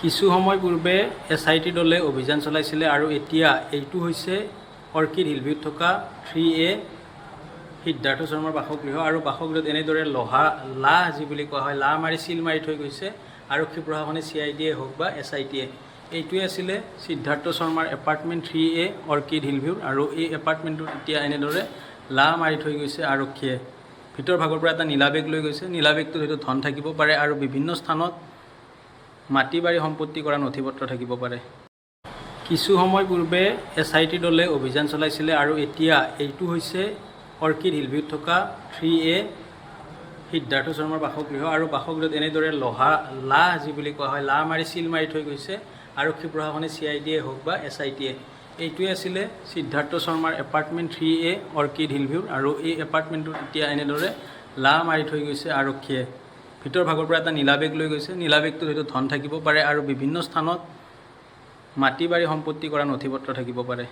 কিছু সময় পূৰ্বে SIT দলে অভিযান চলাইছিলে আৰু এতিয়া এইটো হৈছে অৰ্কিড হিলভিউত থকা 3A সিদ্ধাৰ্থ শৰ্মাৰ বাসগৃহ আৰু বাসগৃহত এনেদৰে লাহ যি বুলি কোৱা হয় লাহ মাৰি চিল মাৰি থৈ গৈছে আৰক্ষী প্ৰশাসনে CID হওক বা SIT এইটোৱে আছিলে সিদ্ধাৰ্থ শৰ্মাৰ এপাৰ্টমেণ্ট 3A অৰ্কিড হিলভিউত আৰু এই এপাৰ্টমেণ্টটোত এতিয়া এনেদৰে লাহ মাৰি থৈ গৈছে আৰক্ষীয়ে ভিতৰ ভাগৰ পৰা এটা নীলা বেগ লৈ গৈছে নীলা বেগটোত হয়তো ধন থাকিব পাৰে আৰু বিভিন্ন স্থানত মাটি বাৰী সম্পত্তি কৰা নথিপত্ৰ থাকিব পাৰে কিছু সময় পূৰ্বে SIT দলে অভিযান চলাইছিলে আৰু এতিয়া এইটো হৈছে অৰ্কিড হিলভিউত থকা 3A সিদ্ধাৰ্থ শৰ্মাৰ বাসগৃহ আৰু বাসগৃহত এনেদৰে লাহ যি বুলি কোৱা হয় লাহ মাৰি চিল মাৰি থৈ গৈছে আৰক্ষী প্ৰশাসনে CID হওক বা SIT এইটোৱে আছিলে সিদ্ধাৰ্থ শৰ্মাৰ এপাৰ্টমেণ্ট 3A অৰ্কিড হিলভিউত আৰু এই এপাৰ্টমেণ্টটোত এতিয়া এনেদৰে লাহ মাৰি থৈ গৈছে আৰক্ষীয়ে ভিতৰ ভাগৰ পৰা এটা নীলা বেগ লৈ গৈছে নীলা বেগটোত হয়তো ধন থাকিব পাৰে আৰু বিভিন্ন স্থানত মাটি বাৰী সম্পত্তি কৰা নথিপত্ৰ থাকিব পাৰে